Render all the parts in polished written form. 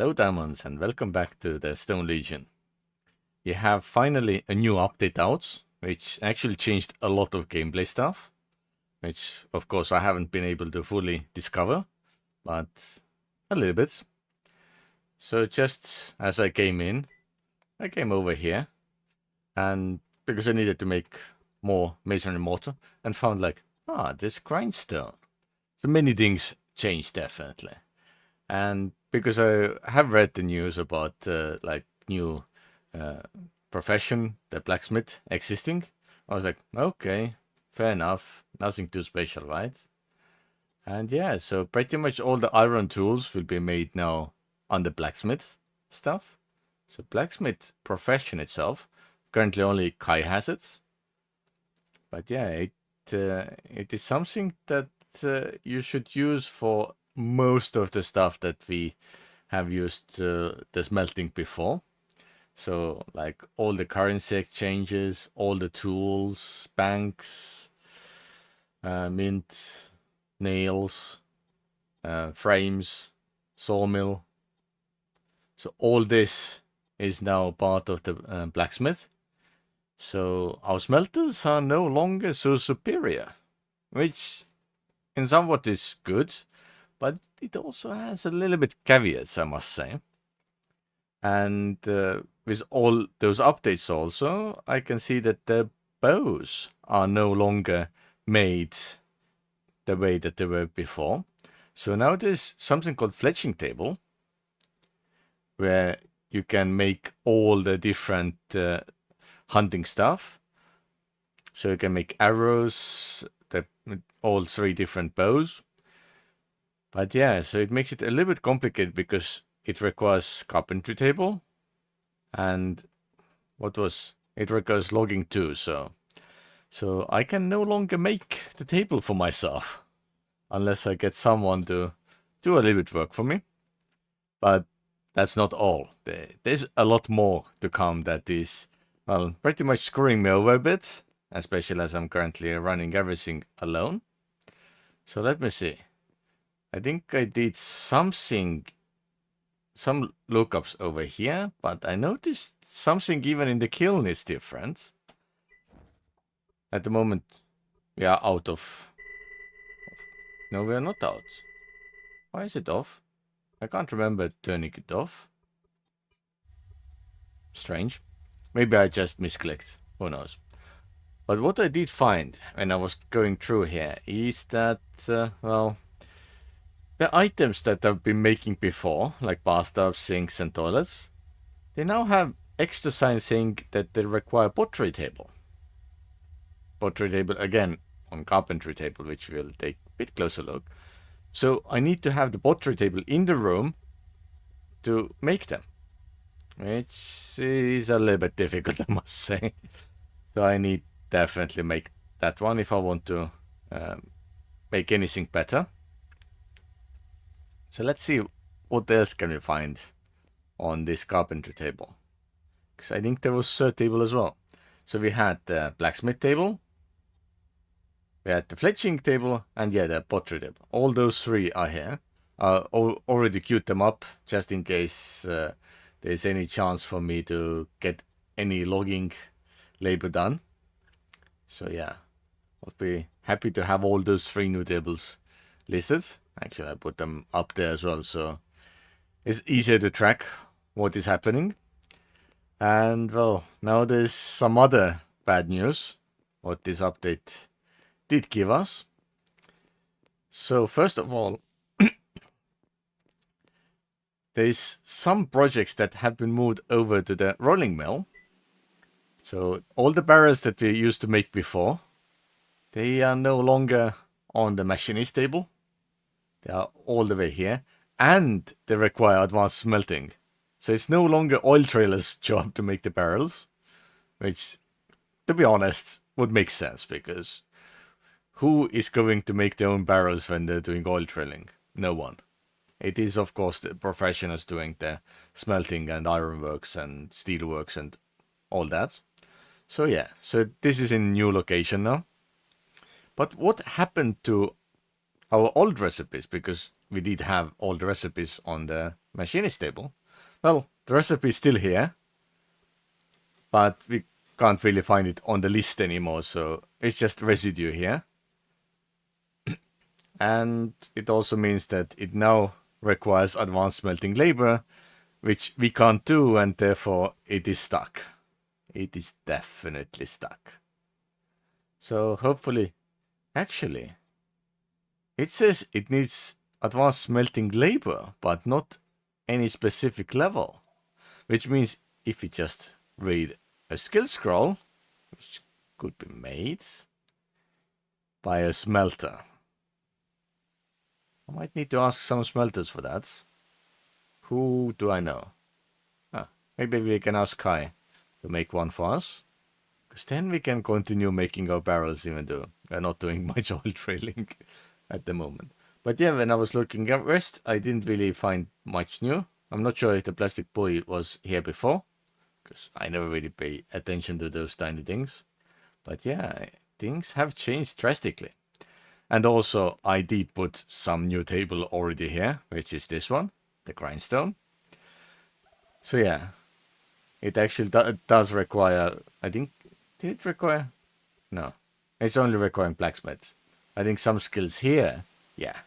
Hello Diamonds and welcome back to the Stone Legion. You have finally a new update out, which actually changed a lot of gameplay stuff, which of course I haven't been able to fully discover, but a little bit. So just as I came in, I came over here, and because I needed to make more masonry mortar, and found like, this grindstone. So many things changed definitely. And because I have read the news about like new profession, the blacksmith existing, I was like, okay, fair enough, nothing too special, right? And yeah, so pretty much all the iron tools will be made now on the blacksmith stuff. So blacksmith profession itself, currently only Kai has it. But yeah, it is something that you should use for most of the stuff that we have used the smelting before. So like all the currency exchanges, all the tools, banks, mint, nails, frames, sawmill. So all this is now part of the blacksmith. So our smelters are no longer so superior, which in somewhat is good, but it also has a little bit caveats, I must say. And with all those updates also, I can see that the bows are no longer made the way that they were before. So now there's something called fletching table, where you can make all the different hunting stuff. So you can make arrows, all three different bows. But yeah, so it makes it a little bit complicated because it requires carpentry table, and it requires logging too. So I can no longer make the table for myself unless I get someone to do a little bit work for me. But that's not all. There's a lot more to come that is, well, pretty much screwing me over a bit, especially as I'm currently running everything alone. So let me see. I think I did some lookups over here, but I noticed something even in the kiln is different. At the moment, we are out of... No, we are not out. Why is it off? I can't remember turning it off. Strange. Maybe I just misclicked. Who knows? But what I did find when I was going through here is that, well, the items that I've been making before, like bathtubs, sinks, and toilets, they now have extra sign saying that they require pottery table. Pottery table, again, on carpentry table, which we'll take a bit closer look. So I need to have the pottery table in the room to make them, which is a little bit difficult, I must say. So I need definitely make that one if I want to make anything better. So let's see what else can we find on this carpentry table. Because I think there was a table as well. So we had the blacksmith table, we had the fletching table, and yeah, the pottery table. All those three are here. Already queued them up just in case there's any chance for me to get any logging labor done. So yeah, I'll be happy to have all those three new tables listed. Actually, I put them up there as well, so it's easier to track what is happening. And well, now there's some other bad news, what this update did give us. So first of all, there's some projects that have been moved over to the rolling mill. So all the barrels that we used to make before, they are no longer on the machinist table. They are all the way here, and they require advanced smelting. So it's no longer oil trailers' job to make the barrels, which, to be honest, would make sense, because who is going to make their own barrels when they're doing oil trailing? No one. It is, of course, the professionals doing the smelting and ironworks and steelworks and all that. So yeah, so this is in new location now. But what happened to our old recipes? Because we did have old recipes on the machine is stable. Well, the recipe is still here, but we can't really find it on the list anymore, so it's just residue here. And it also means that it now requires advanced smelting labor, which we can't do, and therefore it is stuck. It is definitely stuck. So hopefully, actually, it says it needs advanced smelting labor, but not any specific level. Which means if we just read a skill scroll, which could be made by a smelter. I might need to ask some smelters for that. Who do I know? Maybe we can ask Kai to make one for us. Because then we can continue making our barrels even though we're not doing much oil drilling at the moment. But yeah, when I was looking at rest, I didn't really find much new. I'm not sure if the plastic boy was here before, because I never really pay attention to those tiny things. But yeah, things have changed drastically. And also, I did put some new table already here, which is this one, the grindstone. So yeah, it actually does require, I think, did it require? No, it's only requiring blacksmiths. I think some skills here, yeah.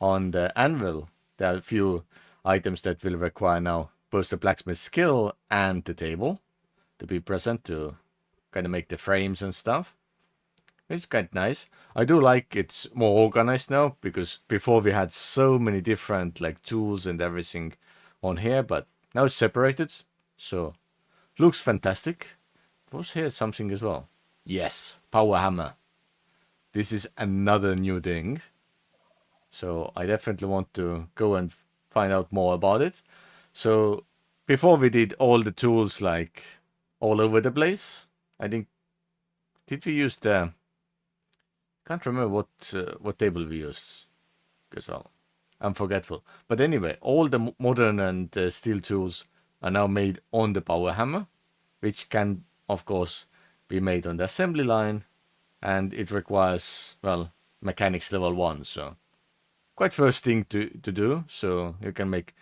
On the anvil, there are a few items that will require now both the blacksmith skill and the table to be present to kind of make the frames and stuff. It's kind of nice. I do like it's more organized now, because before we had so many different like tools and everything on here, but now it's separated. So looks fantastic. Was here something as well? Yes, power hammer. This is another new thing. So I definitely want to go and find out more about it. So before we did all the tools like all over the place. I think, did we use the, can't remember what table we used, because well, I'm forgetful. But anyway, all the modern and steel tools are now made on the power hammer, which can of course be made on the assembly line, and it requires, well, mechanics level 1, so quite first thing to do. So you can make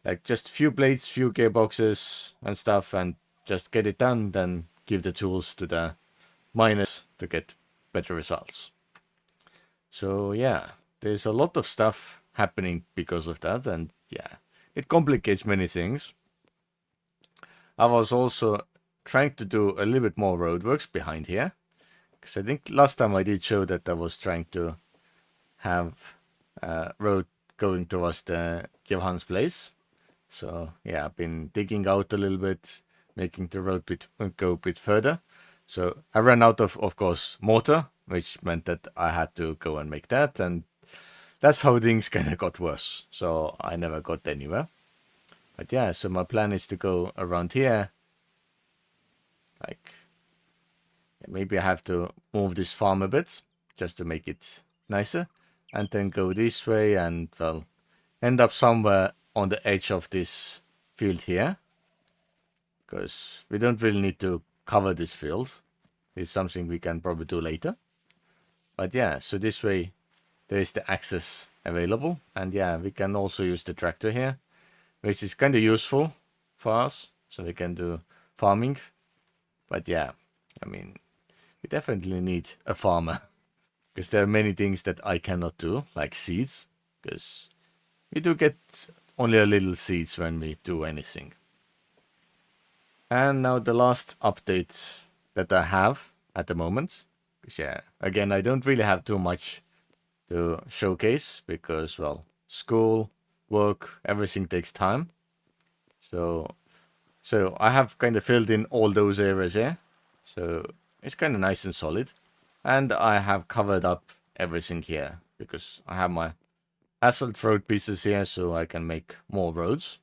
like just few blades, few gearboxes and stuff, and just get it done, then give the tools to the miners to get better results. So yeah, there's a lot of stuff happening because of that, and yeah, it complicates many things. I was also trying to do a little bit more roadworks behind here, because I think last time I did show that I was trying to have road going towards the Johan's place. So yeah, I've been digging out a little bit, making the road go a bit further. So I ran out of course, mortar, which meant that I had to go and make that, and that's how things kind of got worse. So I never got anywhere. But yeah, so my plan is to go around here. Like, maybe I have to move this farm a bit, just to make it nicer. And then go this way and, well, end up somewhere on the edge of this field here. Because we don't really need to cover this field. It's something we can probably do later. But yeah, so this way there is the access available. And yeah, we can also use the tractor here, which is kind of useful for us. So we can do farming. But yeah, I mean, we definitely need a farmer. Because there are many things that I cannot do, like seeds. Because we do get only a little seeds when we do anything. And now the last update that I have at the moment. Because yeah, again, I don't really have too much to showcase. Because, well, school, work, everything takes time. So I have kind of filled in all those areas here. So it's kind of nice and solid. And I have covered up everything here, because I have my asphalt road pieces here, so I can make more roads.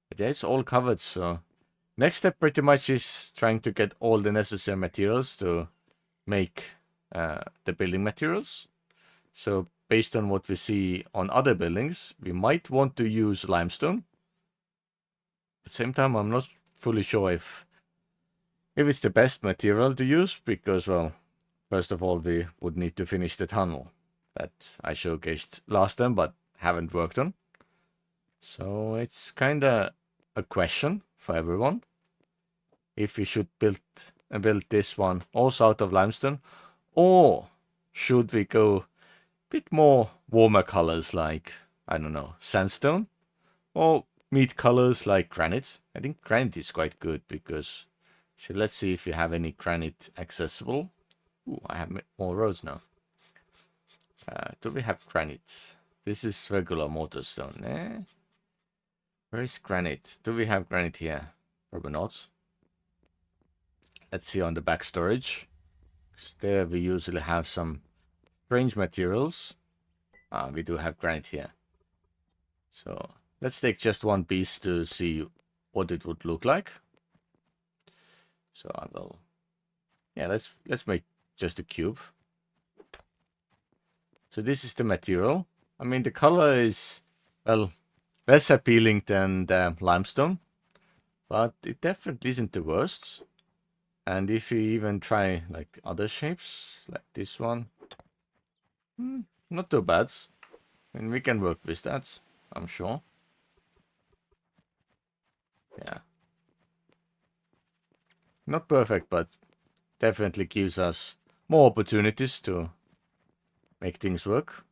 But yeah, it's all covered, so next step pretty much is trying to get all the necessary materials to make the building materials. So based on what we see on other buildings, we might want to use limestone. At the same time, I'm not fully sure if it's the best material to use, because, well, first of all, we would need to finish the tunnel that I showcased last time, but haven't worked on. So it's kind of a question for everyone if we should build this one also out of limestone, or should we go a bit more warmer colors like, I don't know, sandstone, or meat colors like granite. I think granite is quite good because, so let's see if we have any granite accessible. Ooh, I have more roads now. Do we have granite? This is regular mortar stone. Eh? Where is granite? Do we have granite here? Probably not. Let's see on the back storage. There we usually have some strange materials. We do have granite here. So let's take just one piece to see what it would look like. So I will, yeah, let's make just a cube. So this is the material. I mean, the color is, well, less appealing than the limestone, but it definitely isn't the worst. And if you even try like other shapes, like this one, not too bad. I mean, we can work with that, I'm sure. Yeah. Not perfect, but definitely gives us more opportunities to make things work.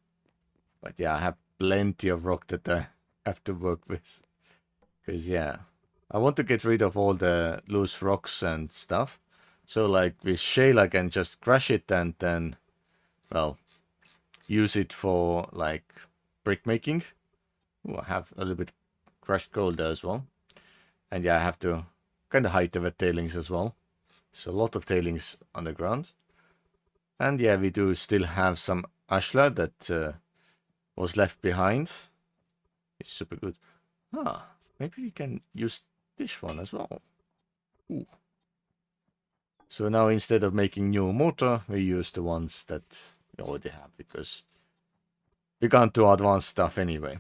But yeah, I have plenty of rock that I have to work with. Because yeah, I want to get rid of all the loose rocks and stuff. So like with shale, I can just crush it and then, well, use it for like brick making. Ooh, I have a little bit crushed gold there as well. And yeah, I have to kind of hide the wet tailings as well. So a lot of tailings on the ground. And yeah, we do still have some ashlar that was left behind. It's super good. Ah, maybe we can use this one as well. Ooh. So now instead of making new mortar, we use the ones that we already have because we can't do advanced stuff anyway.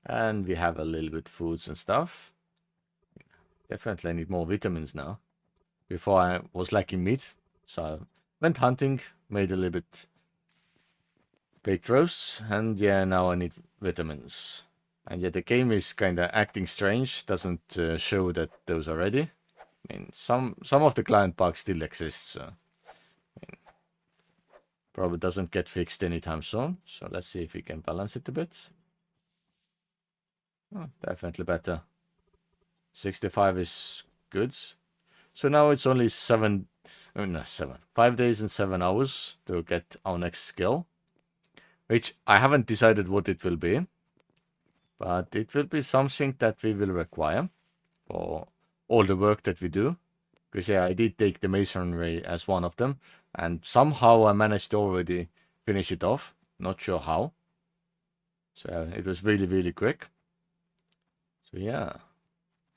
And we have a little bit foods and stuff. Definitely need more vitamins now. Before I was lacking meat, so I went hunting, made a little bit baked roasts, and yeah, now I need vitamins. And yeah, the game is kind of acting strange, doesn't show that those are ready. I mean, some of the client bugs still exist, so I mean, probably doesn't get fixed anytime soon. So let's see if we can balance it a bit. Oh, definitely better. 65 is good. So now it's only 5 days and 7 hours to get our next skill, which I haven't decided what it will be, but it will be something that we will require for all the work that we do. Because yeah, I did take the masonry as one of them, and somehow I managed to already finish it off. Not sure how. So it was really, really quick. So yeah,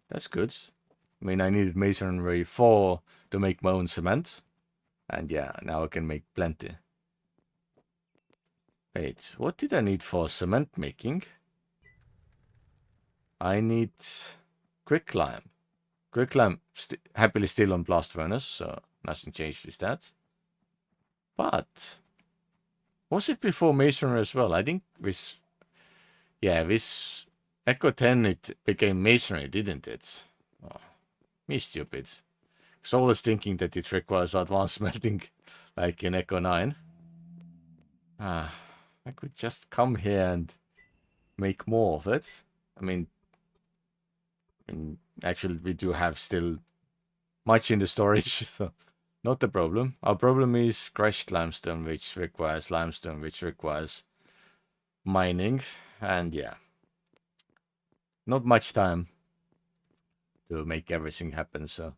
that's good. I mean, I needed masonry 4 to make my own cement. And yeah, now I can make plenty. Wait, what did I need for cement making? I need quicklime. Quicklime happily still on blast furnace, so nothing changed with that. But was it before masonry as well? I think with, yeah, with Echo 10 it became masonry, didn't it? Oh, me stupid. Because I was thinking that it requires advanced smelting like in Echo 9. I could just come here and make more of it. I mean, actually we do have still much in the storage, so not the problem. Our problem is crushed limestone, which requires mining, and yeah, not much time to make everything happen. So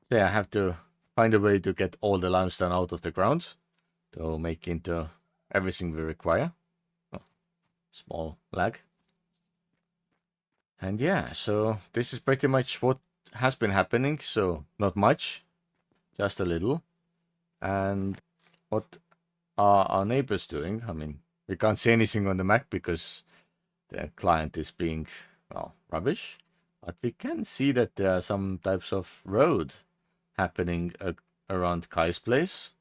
yeah, I have to find a way to get all the limestone out of the ground to make into everything we require. Oh, small lag. And yeah, so this is pretty much what has been happening. So not much, just a little. And what are our neighbors doing? I mean, we can't see anything on the Mac because the client is being, well, rubbish. But we can see that there are some types of road happening around Kai's place.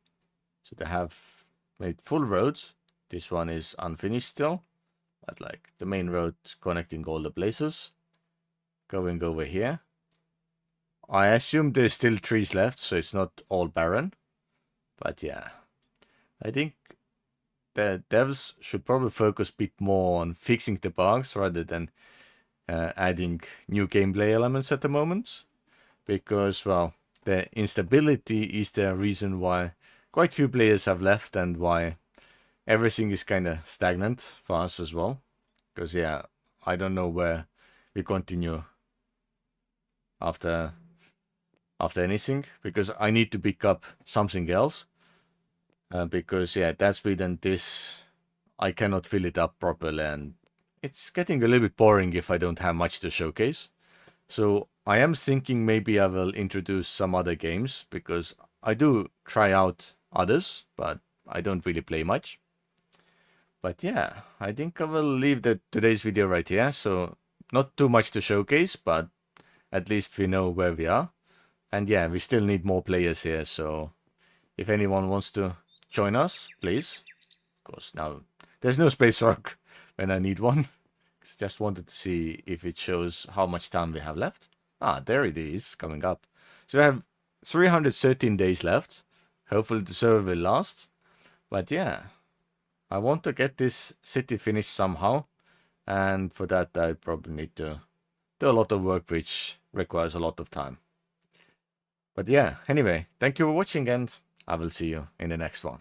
So they have made full roads. This one is unfinished still. but like the main road connecting all the places. Going over here. I assume there's still trees left, so it's not all barren. But yeah, I think the devs should probably focus a bit more on fixing the bugs rather than adding new gameplay elements at the moment. Because, well, the instability is the reason why quite few players have left and why everything is kind of stagnant for us as well. Because, yeah, I don't know where we continue after anything, because I need to pick up something else. Because, yeah, that speed and this, I cannot fill it up properly, and it's getting a little bit boring if I don't have much to showcase. So I am thinking maybe I will introduce some other games, because I do try out others, but I don't really play much. But yeah, I think I will leave today's video right here. So not too much to showcase, but at least we know where we are. And yeah, we still need more players here, so if anyone wants to join us, please. Of course, now there's no space rock when I need one. Just wanted to see if it shows how much time we have left. Ah, there it is, coming up. So we have 313 days left. Hopefully the server will last. But yeah, I want to get this city finished somehow. And for that, I probably need to do a lot of work, which requires a lot of time. But yeah, anyway, thank you for watching, and I will see you in the next one.